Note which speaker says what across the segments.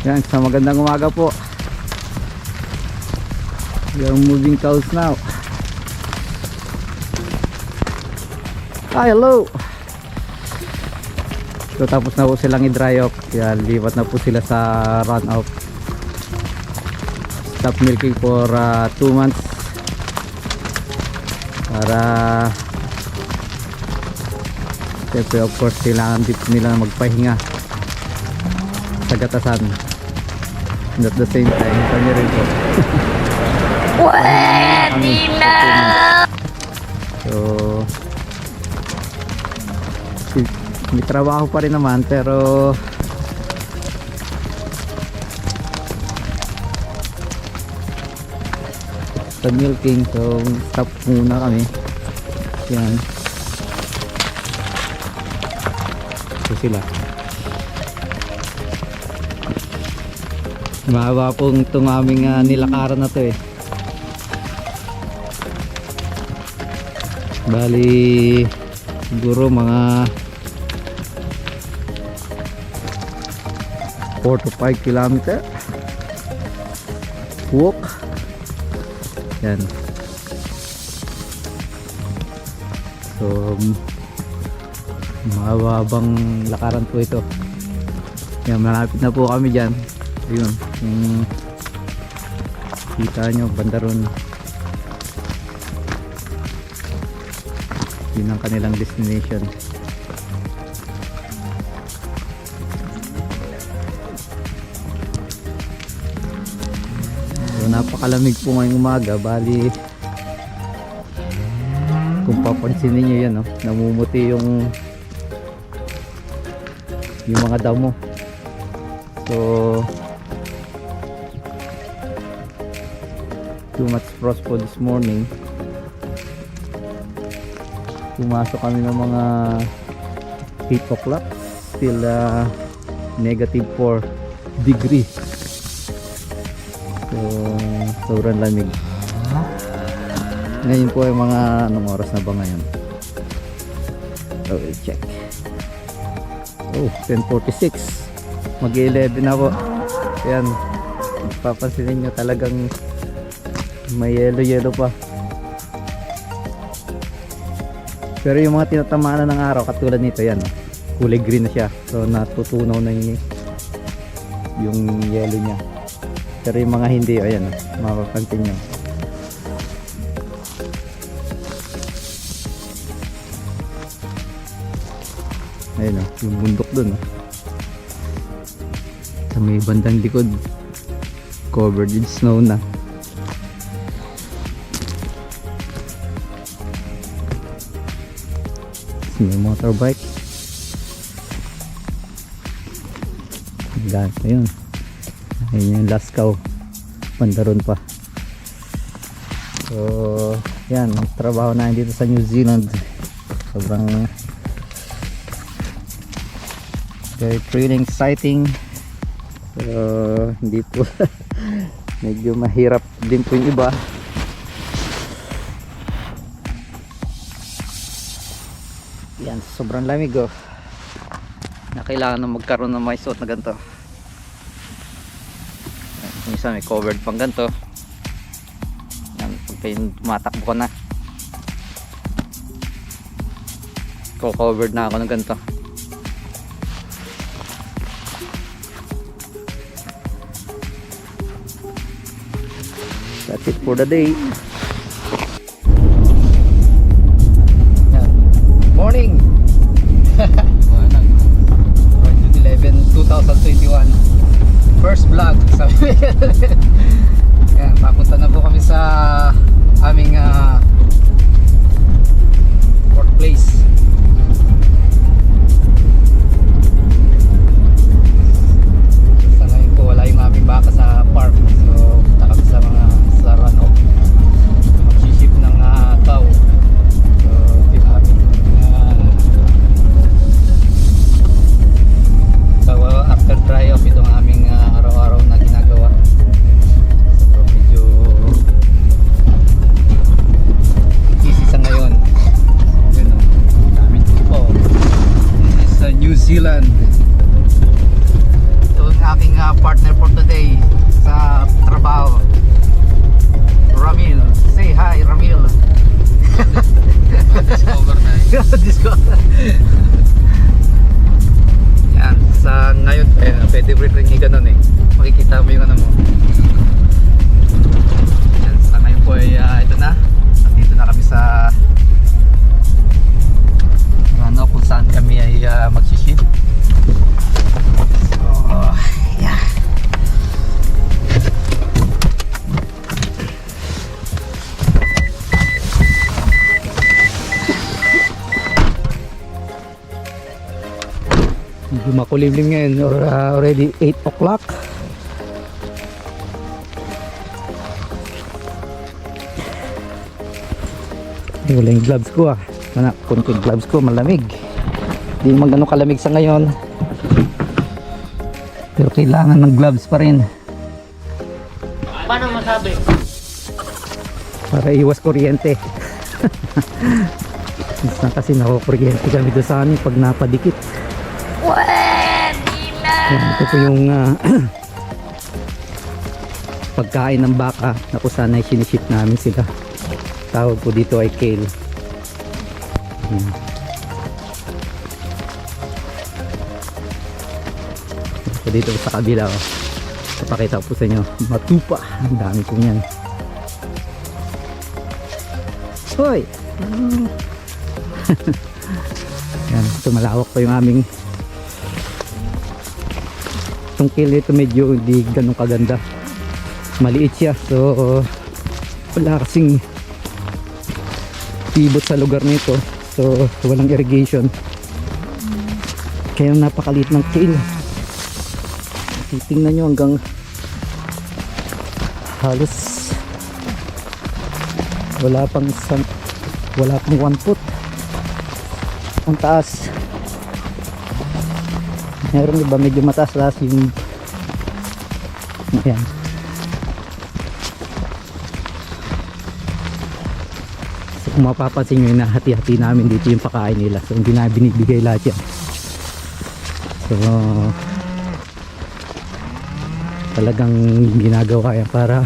Speaker 1: Yan, sa magandang umaga po. We are moving cows now. Hi, hello. So tapos na po silang i-dry off. Kaya lipat na po sila sa run off. Stop milking for 2 months. Para siyempre of course kailangan din nila magpahinga sa gatasan. And at the same time kanya rin po. Pwede na! So may trabaho pa rin naman pero sa milking, so stop muna kami. Yan, so sila mahaba pong itong aming nilakaran na to eh. Bali siguro mga 4 to 5 kilometer walk. Yan. So mahabang lakaran po ito. Yan, malapit na po kami dyan. Ayun, yung kita nyo banda ron, yun ang kanilang destination. So napakalamig po ngayong umaga. Bali kung papansinin nyo yan, no? Namumuti yung mga damo. So too much frost po this morning. Pumasok kami ng mga 8 o'clock, still negative 4 degrees. So sobrang lamig. Ngayon po ay mga anong oras na ba ngayon? So we'll check. Oh, 10:46. Mag-11 na po. Ayan, papansinin nyo talagang may yelo pa. Pero yung mga tinatamaan ng araw katulad nito, yan kulay green na siya. So natutunaw na yung yelo nya. Pero yung mga hindi, ayan, mapapansin nyo. Ayun o, yung bundok dun o. Sa may bandang likod covered in snow na. May motorbike. Ganito yun. Ayun yung last cow. Pandaron pa. So yan, trabaho na dito sa New Zealand. Sobrang very thrilling, exciting. So hindi po medyo mahirap din po yung iba. Yan, sobrang lamig oh. Na kailangan na magkaroon ng may suot na ganito. Yung isa may covered pang ganito. Yan, pagka yung tumatakbo ko na, covered na ako ng ganito. That's it for the day. Morning. 11/2021. First vlog. Yan, papunta na po kami sa aming workplace. Sa ngayon po wala yung aming baka sa park. So punta kami sa mga sarano. Mag-ship ng cow. After dry off itong aming araw-araw na ginagawa. So medyo aking partner for today sa trabaho, Ramil. Say hi, Ramil.
Speaker 2: Discover na eh.
Speaker 1: Discover. Yan, sa ngayon pwede rin yung ganun eh. Makikita mo yung ano mo. Yan, sa ngayon po ay ito na. Nandito na kami sa ano, kung saan kami ay magsiship. So, yeah. Medyo makulimlim ngayon, or already 8 o'clock. Wala yung gloves ko Anak, kunti gloves ko, malamig. Hindi naman ganun kalamig sa ngayon. Pero kailangan ng gloves pa rin.
Speaker 2: Paano masabi?
Speaker 1: Para iwas kuryente. Minsan kasi nakukuryente kami doon sa amin pag napadikit. Yan, ito po yung pagkain ng baka na kung saan ay siniship namin sila. Tawag po dito ay kale. So dito sa kabila papakita po sa inyo, matupa, ang dami po niyan. Hoy! Yan, ito malawak pa yung aming itong kale nito, medyo hindi ganun kaganda, maliit siya, so wala kasing pivot sa lugar nito, so walang irrigation, kaya napakaliit ng kale. Titingnan nyo hanggang halos wala pang 1 foot ang taas. Meron iba medyo mataas yung ayan. So kung mapapansin nyo, hati-hati namin dito yung pakain nila, so hindi na binibigay lahat yan. So talagang ginagawa yan para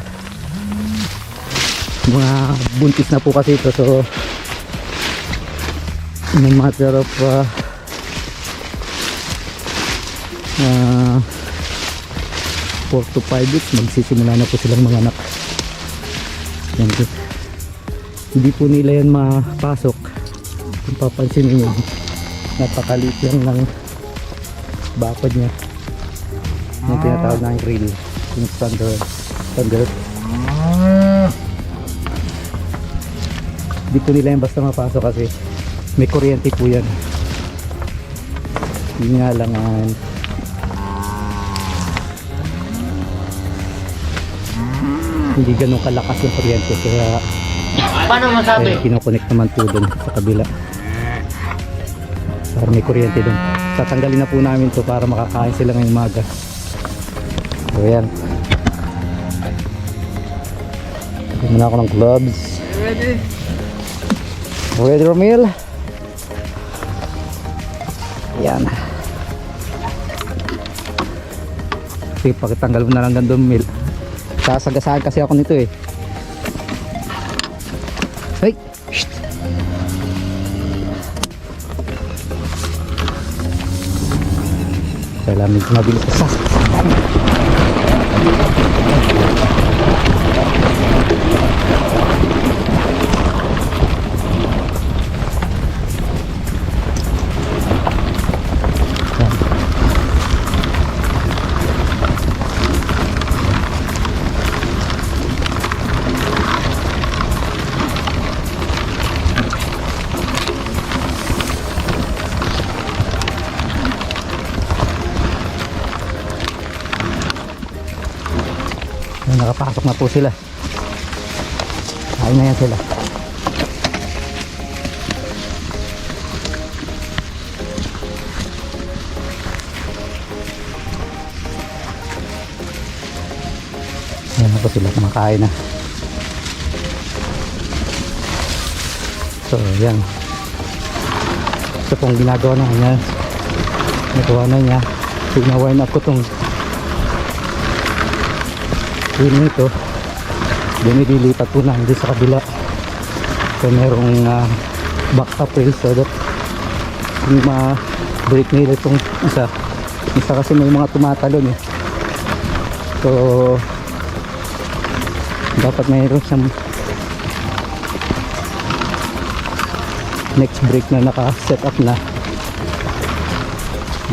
Speaker 1: mga buntis na po kasi ito, so in a matter of 4 to 5 weeks magsisimula na po silang mga anak. Yan po. Hindi po nila yan mapasok. Kung papansin niyo, napakaliit yan ng bakod niya. Yung tinatawag na yung grill, yung standard. Hindi po nila yan basta mapasok kasi may kuryente po yan. Yun nga lang hindi ganun kalakas yung kuryente, kaya
Speaker 2: Paano masabi?
Speaker 1: kinokonect naman po dun sa kabila para may kuryente dun. Tatanggalin na po namin to para makakain sila ngayong umaga. So yan, bigyan na ako ng gloves. Ready Romil? Yan. Sige, pakitanggal mo na lang gandun, Mil. Sasagasaan kasi ako nito eh. Hey! Shht! Kailangan medyo mabilis ka. Nakapasok na po sila. Ayun na yan sila. Ayan na po sila, kumakain na. So yan, ito pong ginagawa na niya. Nagawa na niya. Pina-warm up ko tong yun nito dinililipat po namin dito sa kabila. So merong backup rail so that hindi ma-break nila itong isa kasi may mga tumatalon eh. So dapat mayroon siyang next brake na naka-set up na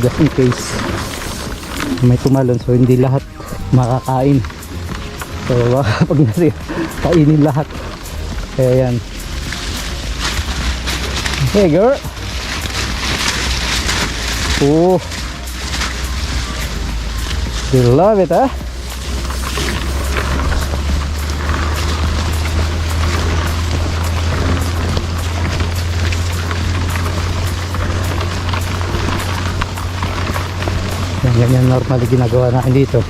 Speaker 1: just in case may tumalon, so hindi lahat makakain. So pag nasi kainin lahat, kaya yan. Hey girl, oh, you love it, huh? Ganyan normally ginagawa natin dito.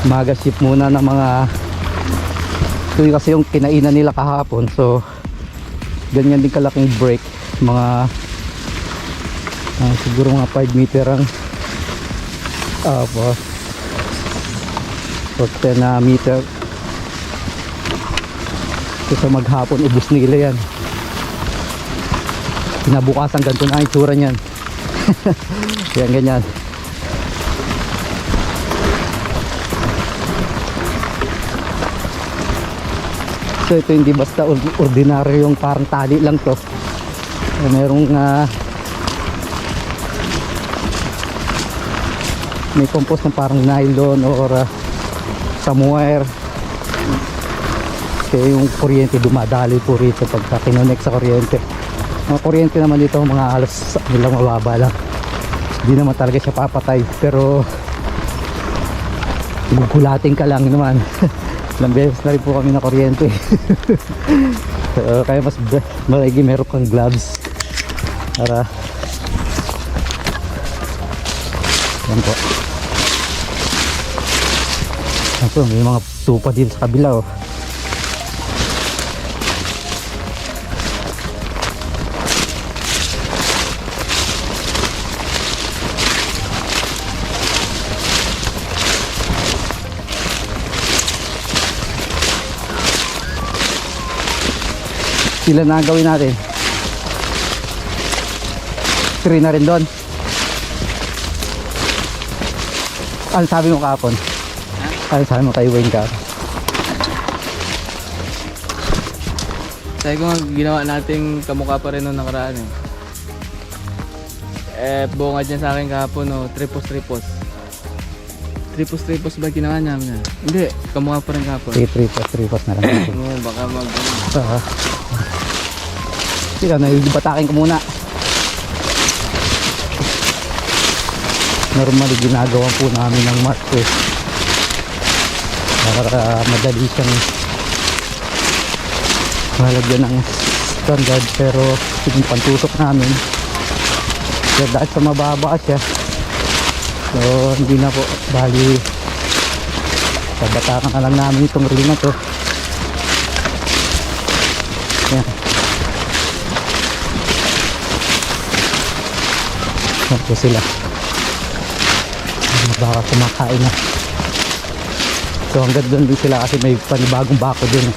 Speaker 1: Umaga shift muna ng mga ito yung kasi yung kinainan nila kahapon, so ganyan din kalaking break, mga siguro mga 5 meter ang so 10 meter. So maghapon ubos nila yan. Kinabukasan ganito na ang itsura niyan. Yan ganyan. So ito hindi basta ordinaryo yung parang tali lang to. Merong may compost na parang nylon or some wire. Kaya yung kuryente dumadali po rito pagka kinonek sa kuryente. Mga kuryente naman dito mga alas nilang mababa lang. Hindi naman talaga siya papatay, pero gugulating ka lang naman. Ilang beses na rin po kami na kuryente. Kaya mas malagi meron kang gloves para yan po. Yan po, may mga tupa dito sa kabila oh. Sila na gawin natin. 3 na rin doon. Ano sabi mo kahapon? Ano sabi mo kay Wayne ka?
Speaker 2: Sabi ko nga, ginawa natin kamukha pa rin nung nakaraan eh. Bungad niya sa akin kahapon no, tripos. Tripos ba ginawa niya? Hindi, kamukha pa rin kahapon.
Speaker 1: Tripos na lang.
Speaker 2: Baka mag...
Speaker 1: Sila, naibatakin ko muna. Normally ginagawa po namin ng mark eh. Para madali siyang malagyan ng standard, pero yung pantusok namin dahil sa mababa siya, so hindi na po, bali babatakan na lang namin itong reel na to. Yan. Yan po sila. Baka kumakain na. So hanggang doon din sila kasi may panibagong bako dun.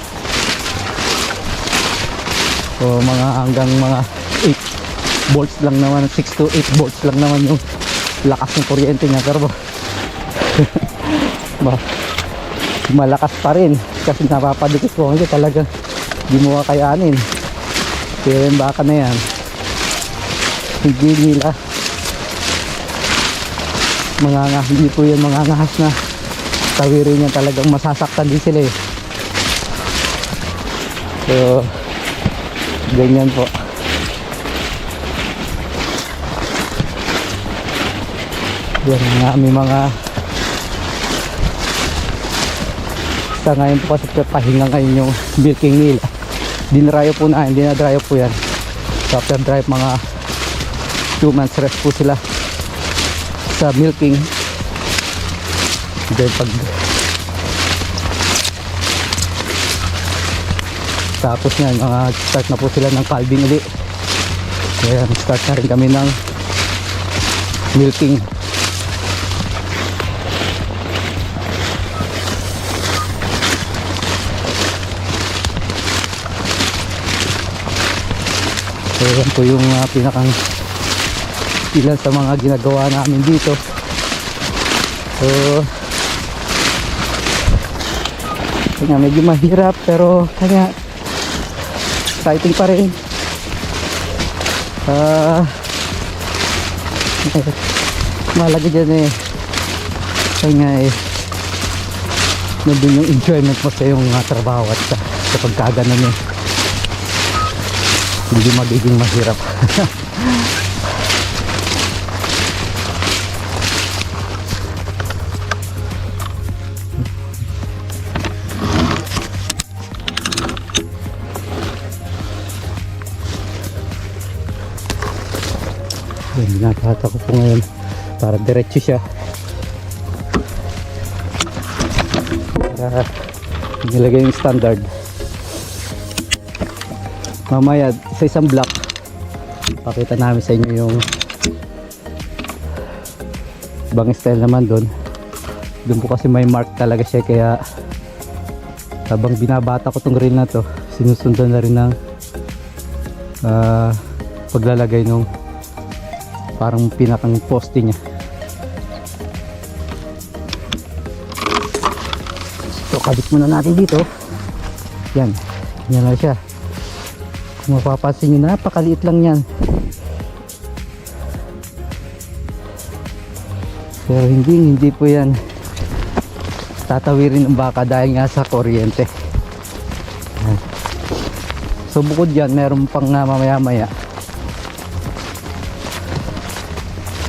Speaker 1: So mga hanggang mga 8 volts lang naman, 6 to 8 volts lang naman yung lakas ng kuryente niya, pero malakas pa rin kasi napapadikit ko kasi talaga di mo kakayanin. Kaya yung baka na yan hindi nila hindi po yan mangangahas na tawirin niya, talagang masasaktan din sila eh. So ganyan po. Yan nga, may mga sa ngayon po kasi pahinga ngayon yung milking nila. Dinrayo po na, hindi na dryo po yan. So after dry mga 2 months rest po sila sa milking. Then pag tapos yan, start na po sila ng calving ulit. Kaya start na rin kami ng milking. yan po yung pinakang ilan sa mga ginagawa namin dito. So kanya medyo mahirap pero kanya exciting pa rin. Mahalaga dyan kanya nandun yung enjoyment mo sa yung trabaho at sa pagkaganon hindi magiging mahirap. Ginagata ko po ngayon para diretso siya para nilagay yung standard. Mamaya sa isang block pakita namin sa inyo yung ibang style naman doon po kasi may mark talaga siya, kaya habang binabata ko tong reel na to sinusundan na rin ng paglalagay nung parang pinakang poste niya. So kabit muna natin dito. Yan na siya. Kung mapapansin nyo, napakaliit lang yan, pero hindi po yan tatawirin ng baka dahil nga sa kuryente. Yan. So bukod dyan meron pang mamaya maya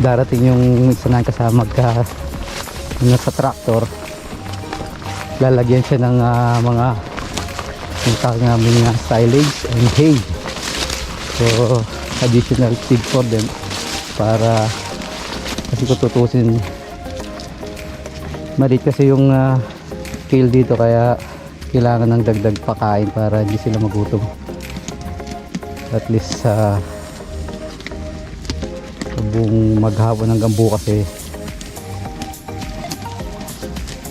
Speaker 1: darating yung isa na kasama sa traktor, lalagyan siya ng mga yung tawag namin silage and hay. So additional feed for them para kasi kung tutusin maliit kasi yung scale dito, kaya kailangan ng dagdag pakain para hindi sila magutom. At least buong maghapon hanggang bukas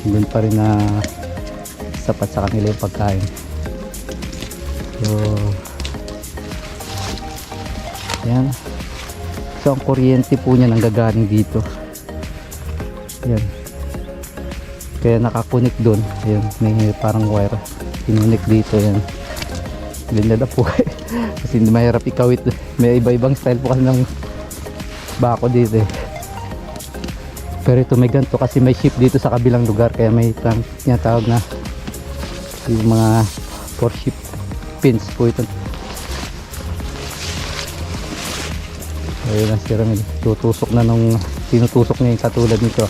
Speaker 1: doon pa rin na sapat sa kanila yung pagkain. So yan. So ang kuryente po niya nanggagaling dito. Yan. Kaya nakakunik doon. Yan, may parang wire kinunik dito. Yan. Linyada po kasi hindi mahirap ikawit. May iba-ibang style po kasi ng bako dito pero ito may ganito kasi may ship dito sa kabilang lugar, kaya may tawag na yung mga 4 ship pins po ito. Ayun ang sira nila, tutusok na nung tinutusok niya yung katulad nito.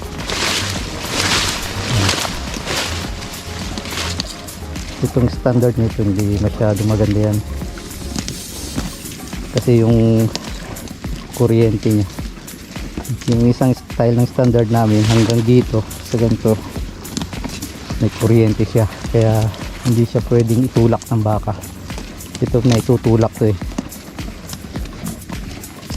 Speaker 1: Itong standard nito hindi masyado maganda yan kasi yung kuryente niya, yung isang style ng standard namin hanggang dito sa ganito may kuryente siya, kaya hindi siya pwedeng itulak ng baka. Ito na itutulak to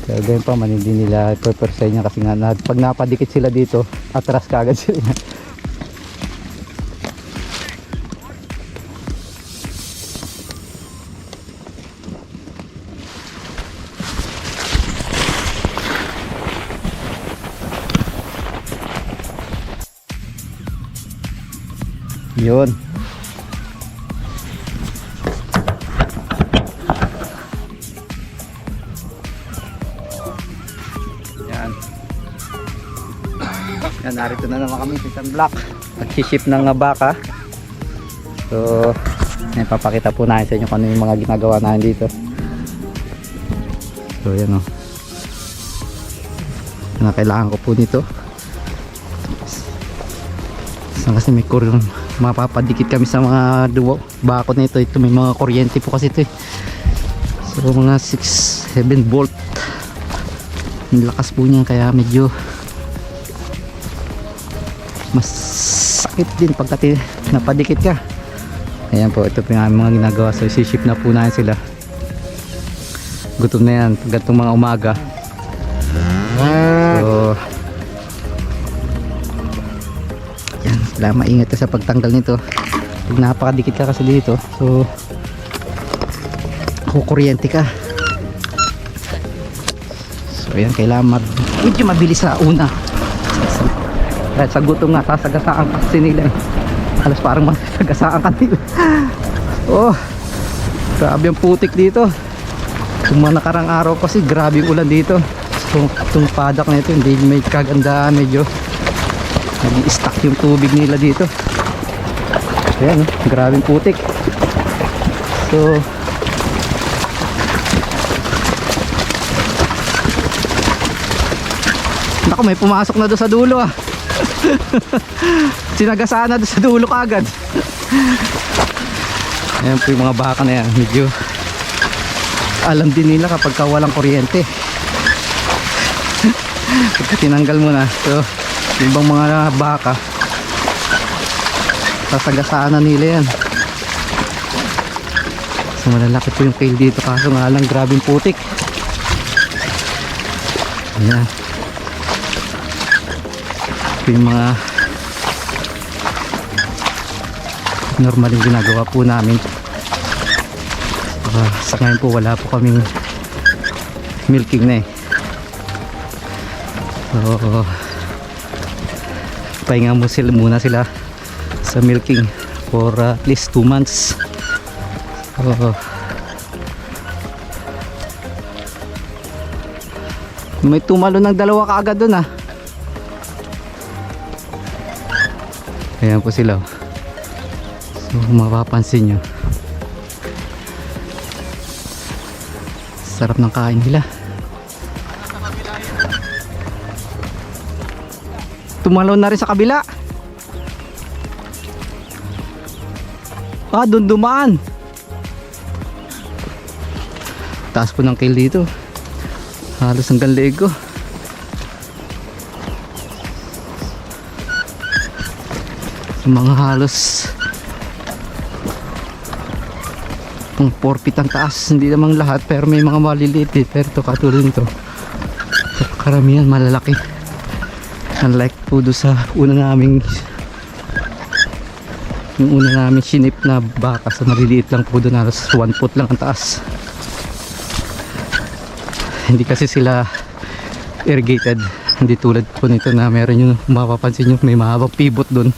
Speaker 1: kaya ganyan pa man hindi nila purpose niya kasi nga pag napadikit sila dito atras ka agad sila. Yun. Yan. Yan, narito na naman kami sa isang block. Nag-ship ng baka. So, ipapakita po natin sa inyo kung ano yung mga ginagawa natin dito. So, yan o. Kailangan ko po nito. Kasi may mapapadikit kami sa mga bako nito. Ito may mga kuryente po kasi ito so mga 6-7 volt ang lakas po niya, kaya medyo mas sakit din pagka napadikit ka. Ayan po, ito po yung mga ginagawa. So isi-ship na po natin sila. Gutom na yan pag itong mga umaga. So wala, maingat ka sa pagtanggal nito pag napakadikit ka kasi dito. So kukuryente ka Ayan, kailangan medyo mabilis sa una. Dahil sa gutom nga, sasagasaan kasi nila. Halos parang masasagasaan ka nila. Oh, grabe ang putik dito. Yung mga nakarang araw kasi grabe yung ulan dito. So, itong padak na ito hindi may kagandaan, medyo nag-i-stack yung tubig nila dito. Ayan, grabe yung putik. So naku, may pumasok na doon sa dulo ah. Sinagasaan na doon sa dulo kagad. Ayan po yung mga baka na yan. Medyo alam din nila kapag walang kuryente. Pagka tinanggal mo na. So yung ibang mga baka sasagasaan na nila yan. So malalaki po yung kail dito, kaso nga lang grabing putik. Ayan. Ito yung mga normaling ginagawa po namin. Sa ngayon po wala po kaming milking na eh. So pahinga muna sila sa milking for at least 2 months. May tumalo ng 2 kaagad dun ah. Ayan po sila. So mapapansin nyo, sarap ng kain nila. Tumalo na rin sa kabila. Ah, dun dumaan. Taas po ng kail dito. Halos hanggang leeg ko. Mga halos ang 4 feet ang taas. Hindi namang lahat, pero may mga maliliit eh. Pero ito katulad nito, karamihan malalaki. Unlike po doon sa yung una namin sinip na baka, sa maliliit lang po doon, halos 1 foot lang ang taas. Hindi kasi sila irrigated, hindi tulad po nito na meron yung mapapansin nyo, may mahabang pivot doon.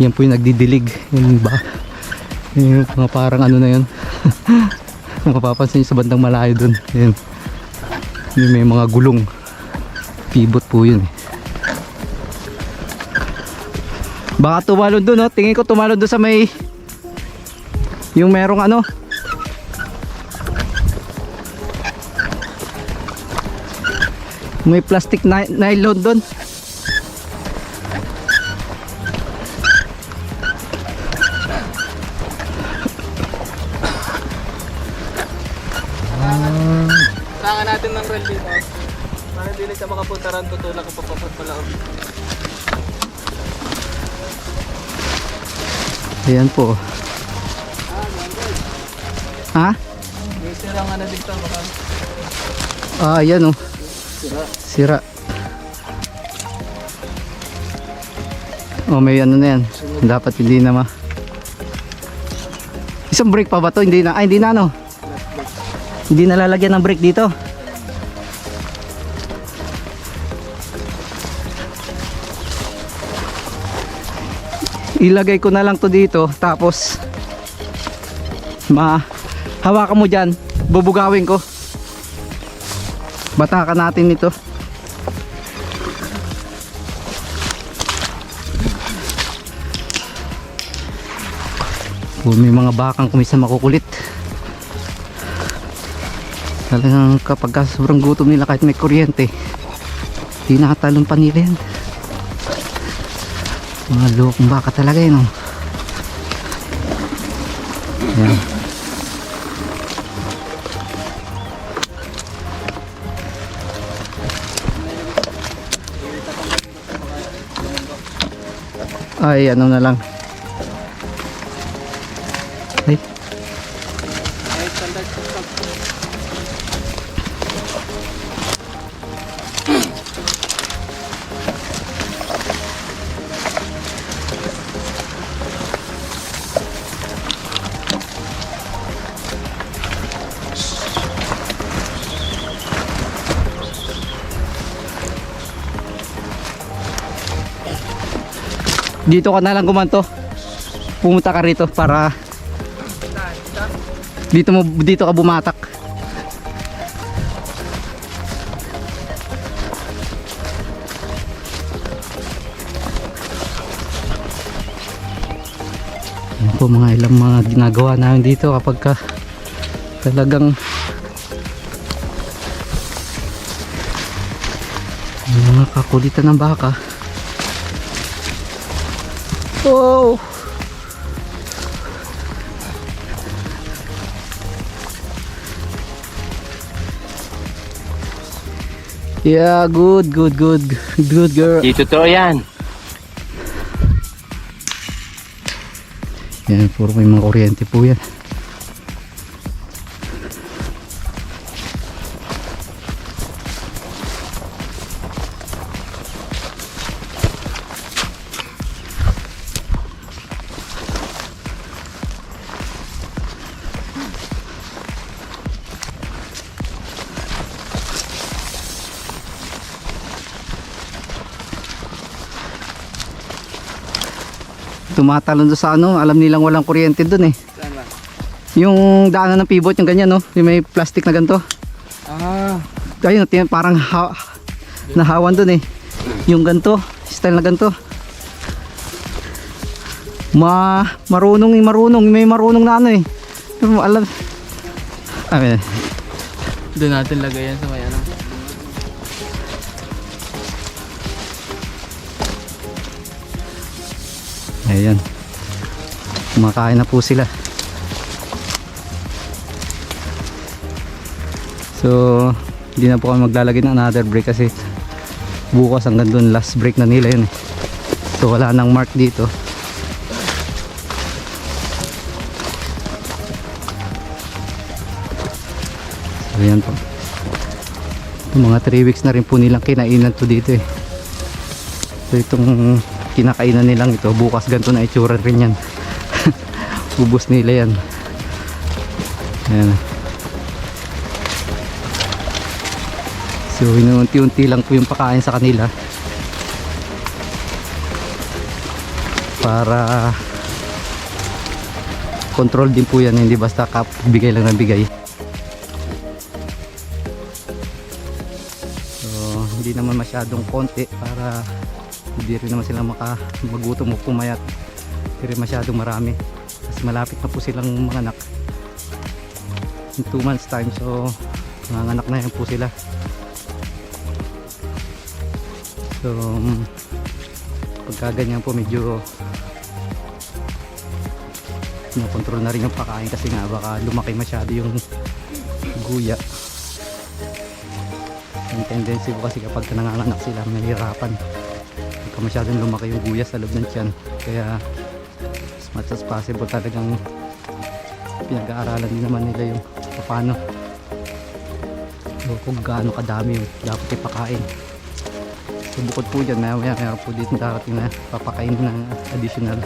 Speaker 1: Yan po yung nagdidilig, yung mga parang ano na yun. Mapapansin nyo sa bandang malayo doon. Yan, yung may mga gulong pivot po yun. Baka tumalon doon, no? Tingin ko tumalon doon sa may yung merong ano, may plastic nylon doon.
Speaker 2: Kailangan natin ng rail dito para hindi ka makapunta rin, tutulak ko papapunta pala.
Speaker 1: Ayan po. Ha?
Speaker 2: May sira nga na dito baka.
Speaker 1: Ah, ayan oh. Sira. Oh, may ano na yan. Dapat hindi na isang brake pa ba to? Hindi na. Ay, hindi na no. Hindi na lalagyan ng brake dito. Ilagay ko na lang to dito, tapos hawakan mo dyan, bubugawin ko. Batakan natin ito. May mga bakang kumisa makukulit. Talagang kapag sobrang gutom nila, kahit may kuryente, di nakatalon pa nila yan. Mga lokong baka talaga yun oh. Yan. Ay, ano na lang. Ay. Dito ka na lang gumanto. Pumunta ka rito para dito ka bumatak. Ano po mga ilang mga ginagawa namin dito kapag ka talagang mga kakulitan ng baka. Wow! Yeah, good girl.
Speaker 2: Di totoo yan.
Speaker 1: Yan, puro may mga kuryente po yan. Tumatalon doon sa ano, alam nilang walang kuryente doon eh.
Speaker 2: Saan ba?
Speaker 1: Yung daanan ng pivot, yung ganyan no, yung may plastic na ganito.
Speaker 2: Ah.
Speaker 1: Ayun, parang nahawan doon eh. Yung ganito, style na ganito. Marunong, may marunong na ano eh. Pero alam.
Speaker 2: Doon natin lagay yan sa may ano.
Speaker 1: Ayan. Kumakain na po sila. So, hindi na po kami maglalagay ng another break kasi bukas hanggang doon last break na nila yun eh. So, wala nang mark dito. So, ayan po. Mga 3 weeks na rin po nilang kinainan to dito eh. So, itong kinakainan nilang ito bukas ganito na itsura rin yan. Ubus nila yan. Ayan. So inuunti-unti lang po yung pakain sa kanila para control din po yan, hindi basta bigay lang ng bigay. So hindi naman masyadong konti para hindi rin naman sila magutom o pumayat. Hindi rin masyadong marami kasi malapit na po silang manganak in 2 months time. So manganak na yan po sila. So pagka ganyan po medyo kontrol na rin yung pakain kasi nga baka lumaki masyado yung guya. Yung tendency po kasi kapag nanganganak sila mahirapan masyadong lumaki yung guya sa loob ng tiyan, kaya as much as possible talagang pinag-aaralan din naman nila yung paano o kung gaano kadami yung dapat ipakain. So bukod po dyan maya meron po dito darating na papakain ng additional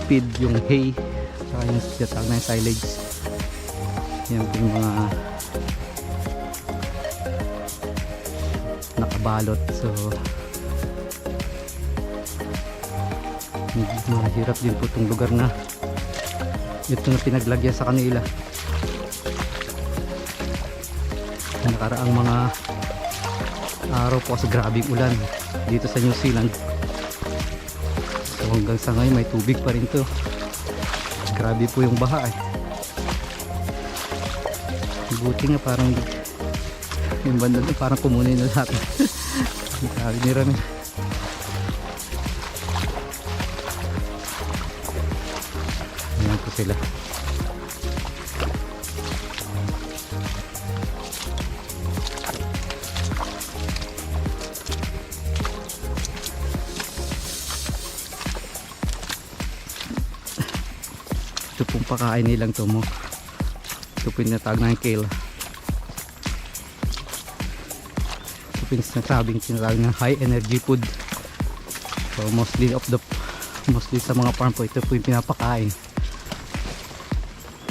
Speaker 1: feed, yung hay saka yung tinatawag na yung silage. Yan po yung mga nakabalot. So mahirap din po itong lugar na ito na pinaglagyan sa kanila. Nakaraang mga araw po kasi grabing ulan dito sa New Zealand. So hanggang sa ngayon may tubig pa rin to. Grabe po yung baha eh. Buti nga parang yung banda doon parang kumunin na lahat. Grabe ni Rami. Ayan po sila. Ito pong pakain nilang to mo. Ito po yung natawag na yung kale. Ito po yung tinatawag na high energy food. So mostly sa mga farm po ito po yung pinapakain.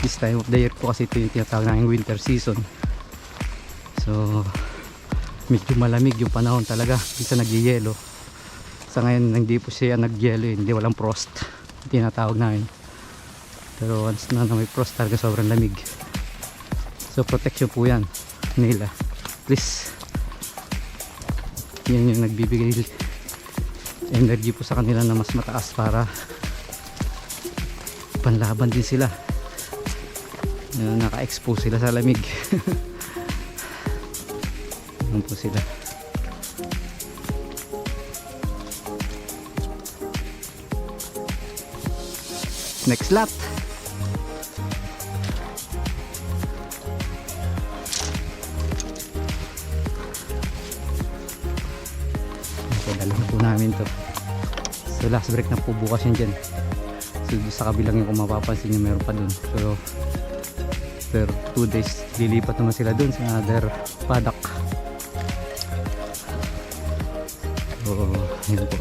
Speaker 1: This time of the year po kasi ito yung tinatawag na yung winter season. So medyo malamig yung panahon talaga, bisa nagyayelo. Sa ngayon hindi po siya nagyelo, hindi walang frost. Tinatawag namin. Pero once na may frost talaga sobrang lamig. So protection po yan nila. Please. Yan yung nagbibigay energy po sa kanila na mas mataas para panlaban din sila. Naka-expose sila sa lamig. Yan po sila. Next lap. So dalawa po namin to. So last break na po bukas yun dyan. So sa kabilang yung kung mapapansin nyo meron pa dun. So after 2 days lilipat naman sila dun sa another paddock. So yun po.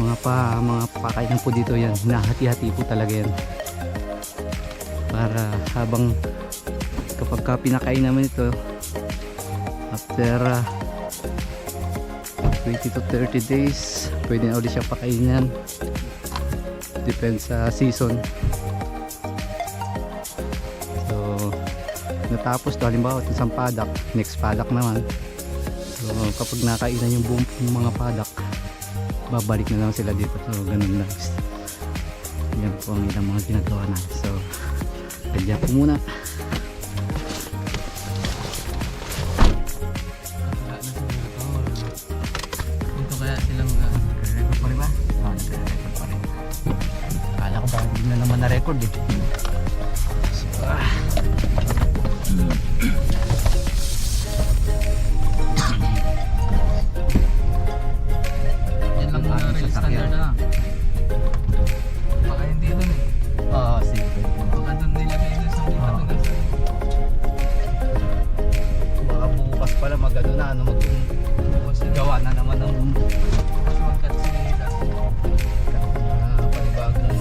Speaker 1: Mga pakainan po dito yan, hinahati-hati po talaga yan para habang kapag pinakain naman ito after 20 to 30 days pwede na ulit siya pakainin. Depends sa season. So natapos to, halimbawa isang paddock, next paddock naman. So kapag nakainan yung buong mga paddock, babalik na lang sila dito. So ganun lang. Yan po ang ilang mga ginagawa na. So kaya po muna.
Speaker 2: Dito kaya sila mag-record pa rin ba?
Speaker 1: Nagre-record pa rin. Akala ko parang hindi na naman na-record eh. So,
Speaker 2: Yan lang muna release standard na. Baka hindi dun eh.
Speaker 1: sige.
Speaker 2: Baka dun nilagay dun sa mga tugas.
Speaker 1: Baka bukas pala mag-ano na, gawa na naman ng
Speaker 2: Kasi mag-cut sila.
Speaker 1: panibagong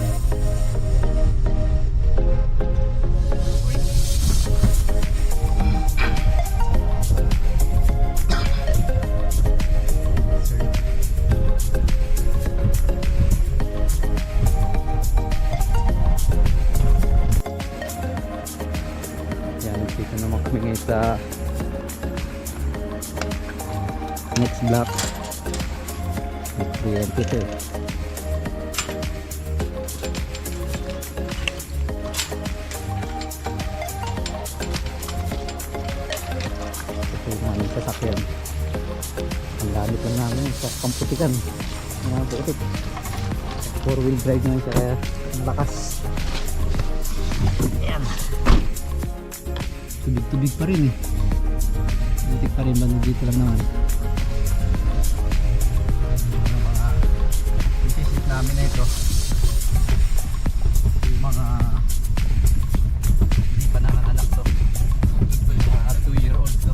Speaker 1: yan, dito naman kami ngayon sa next block. Yan dito. Ito yung mga sasakyan. Ang lamit lang namin sa kamputikan. Mga butik. 4-wheel drive naman siya kaya ang lakas. Ayan. Tubig-tubig pa rin eh. Butik pa rin ba dito lang naman. Namin na ito yung mga hindi pa nanganganak to, mga 2-year-old to.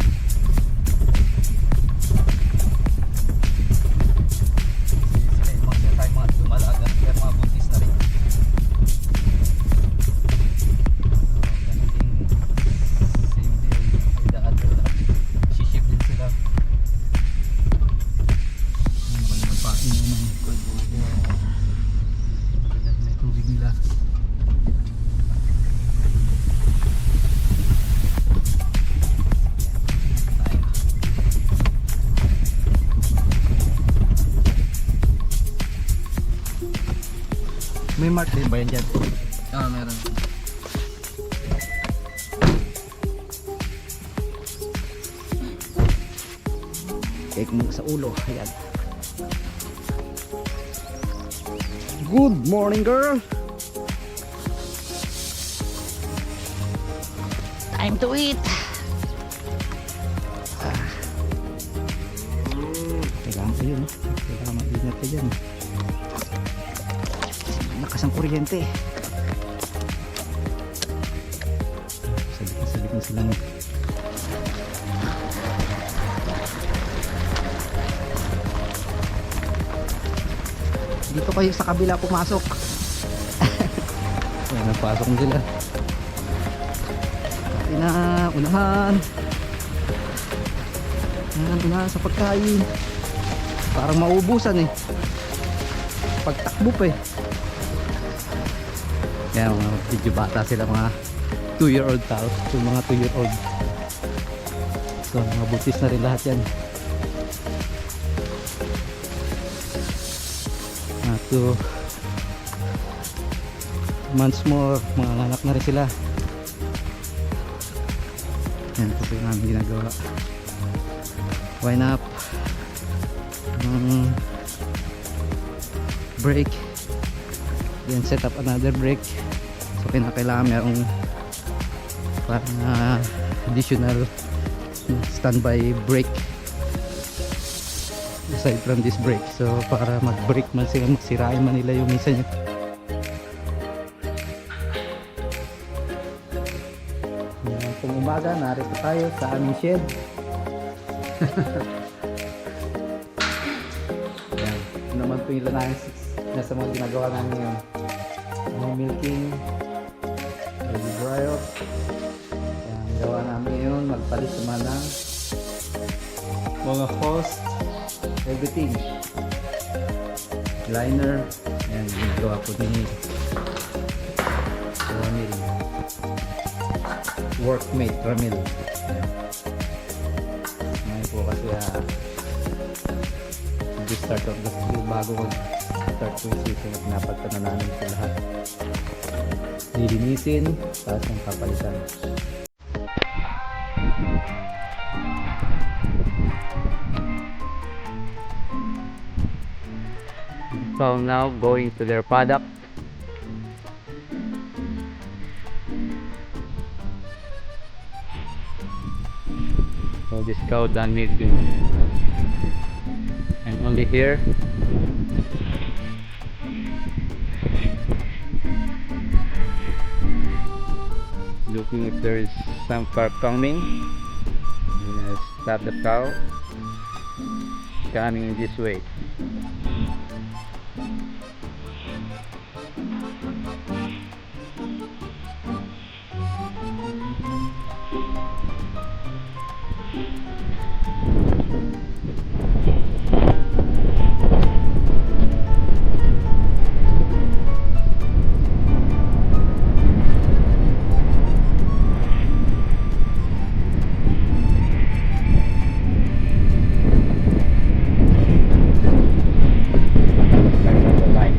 Speaker 1: Sila yung mga sinatay mga dumalaga kaya mga buntis na rin. So ganun din, same deal with the other, shiship din sila. Magpapain naman may tubig nila. May mark din ba yan dyan?
Speaker 2: Meron.
Speaker 1: Cake mo sa ulo. Ayan. Good morning, girl. Time to eat. Kailangan ko yun. Kailangan mag-ingat ka dyan. Lakas ang kuryente. Sabitin silang dito kayo sa kabila pumasok. Ayan, napasok na sila. Unahan sa pagkain. Parang maubusan eh. Pagtakbo pa eh. Kaya mga video bata sila, mga 2-year-old tao. So mga 2-year-old. So mga butis na rin lahat yan. 2 months more, mga anak na rin sila. Yan po yung namin ginagawa. Wind up. Break. Then set up another break. So kinakailangan merong parang additional standby break aside from this break. So para mag-break man sila, magsirain man nila yung minsan yun. Kung umaga, narito tayo sa aming shed. Yan. Ito naman po yung lanayan nasa mga ginagawa namin ngayon. May milking, baby bryot. Yan, gawa namin ngayon, magpalit naman ng mga host, everything. Liner. Yan, ginagawa po ni Ramil. Workmate Ramil. Ngayon po kasi the start of the school, bago mag-start po yung season at napagta na namin ito lahat. Lilinisin, tapos yung papalitan. So now going to their paddock. So this cow done milking. And only here. Looking if there is some car coming. Stop the cow. Coming this way. Line.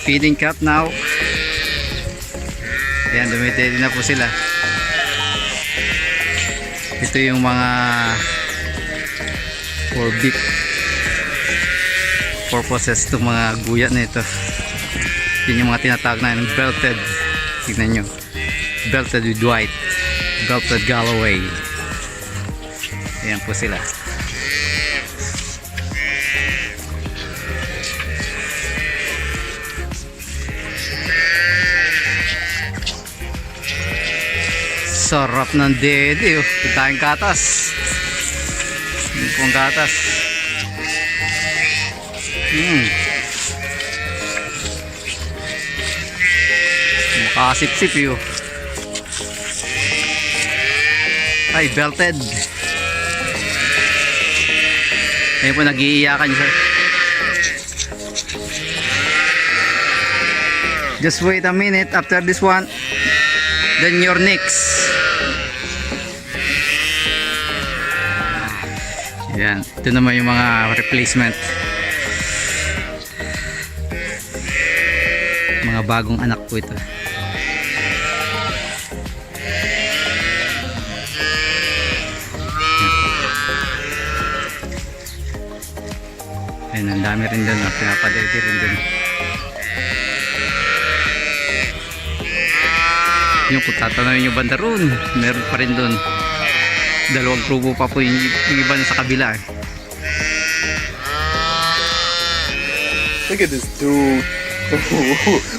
Speaker 1: Feeding cup now. Ayan, dumidede na po sila. Ito yung mga for beef purposes itong mga guya na ito. Yun yung mga tinatawag na belted. Tignan nyo, belted with white, belted Galloway. Ayan po sila. Sarap ng dede, oh. Tayong gatas. Yung pong gatas. Makasip-sip yun. Ay, belted. Ayun po, nag-iiyakan siya. Just wait a minute after this one. Then your next. Yan, ito naman yung mga replacement. Mga bagong anak po ito. Ayan, ang dami rin doon, pinapadede rin doon. Yung kung tatanawin yung banda roon, meron pa rin doon. Dalawang grupo pa po yung iba na sa kabila.
Speaker 3: Look at this dude.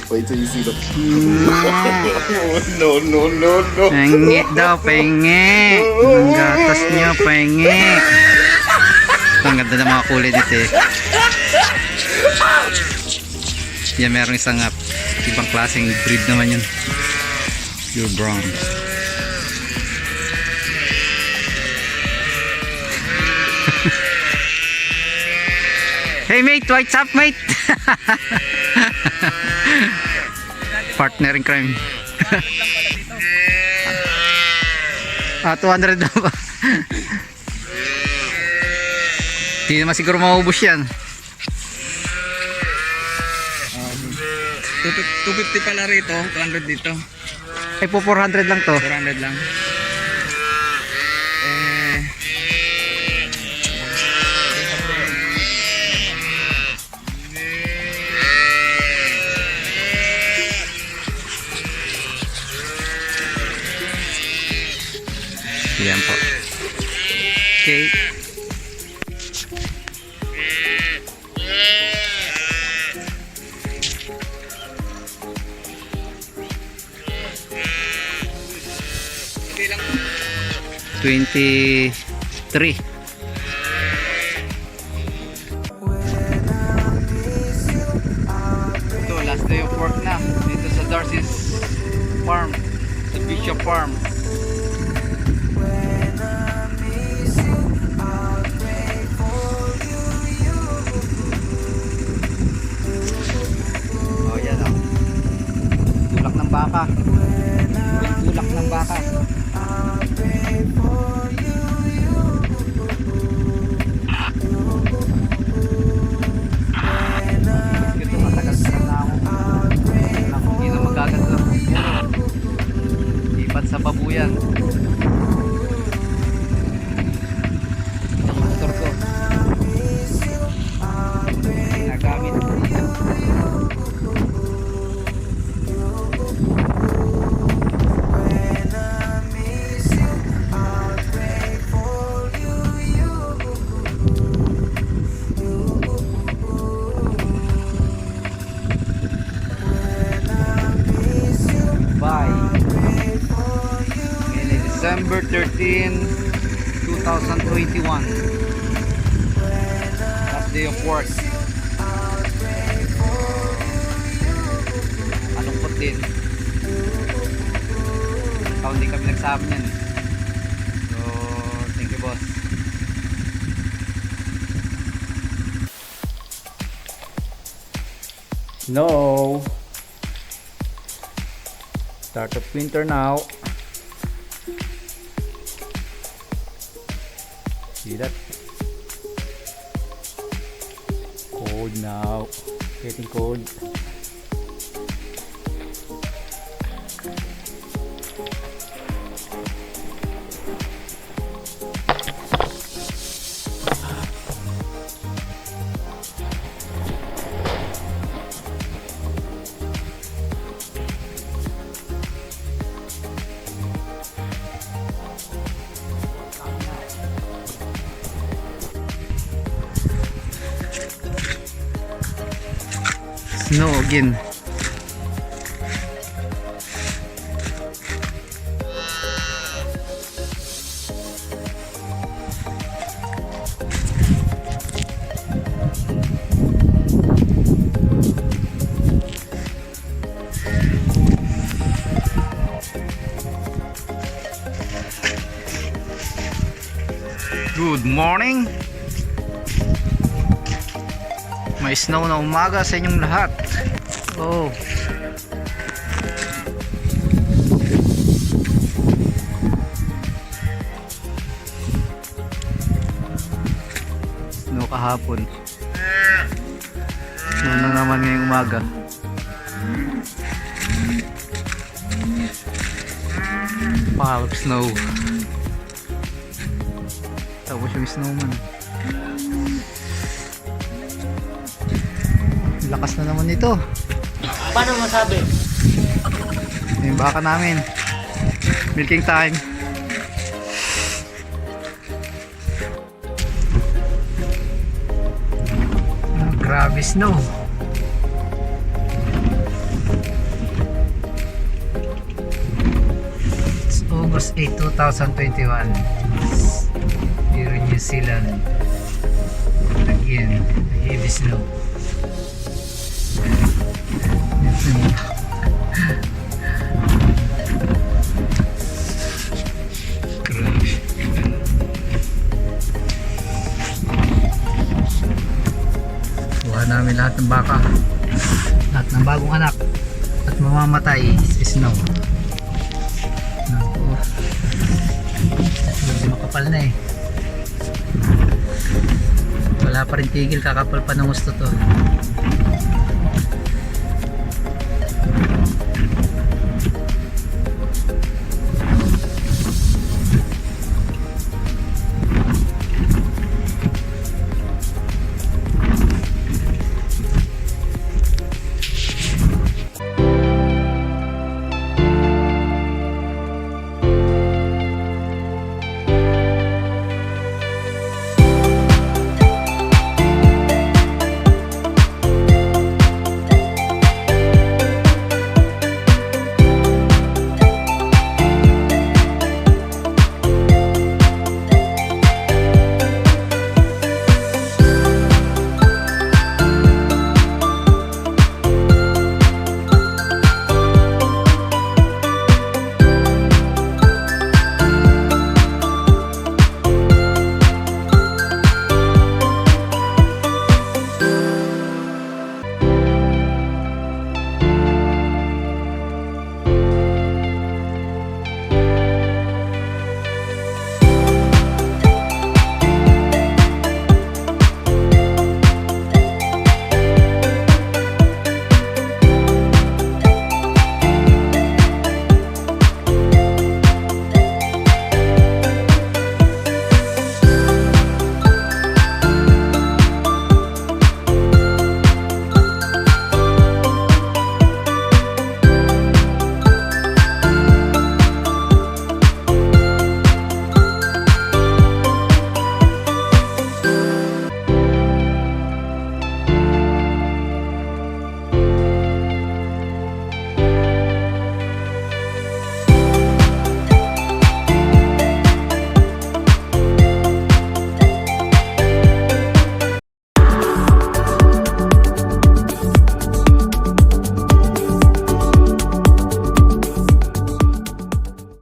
Speaker 3: Wait till you see the. No, no, no, no.
Speaker 1: Pengi daw, pengi. Ang gatas niya, pengi. Ang ganda ng mga kulay dito eh. Yan, merong isang ibang klaseng breed naman yun. Pure brown. Hey mate, what's up mate? Partner in crime. 200 na ba? Hindi naman siguro maubos yan.
Speaker 2: 250 pala rito, 200 dito.
Speaker 1: Ay po 400 lang to.
Speaker 2: 400 lang.
Speaker 1: Yan po. Okay.
Speaker 2: Ilang
Speaker 1: 23. Ito, last day of work na dito sa Darcy's farm, sa Bishop Farm. Oh, yan oh. Tulak ng baka. Tulak ng baka. Ito matagal na ako. Hindi na magaganda. Ipat sa babuyan. Ito motor ko. Nagamit. December 13, 2021. Last day of work. din. Ikaw hindi kami nagsama niyan. So, thank you boss. Snow. Start of winter now. See that? Cold now. Getting cold. Snow again. Good morning. May snow na umaga sa inyong lahat. Oh. Snow kahapon. Snow na naman ngayong umaga. Wow, snow. Tapos yung snowman. Lakas na naman ito.
Speaker 2: Paano masabi?
Speaker 1: Yung baka namin. Milking time. Grabe snow. It's August 8, 2021. Here in New Zealand. Again, heavy snow. Kuha namin lahat ng baka, lahat ng bagong anak at mamamatay sa snow. Naku, medyo makapal na eh. Wala pa rin tigil, kakapal pa ng gusto to.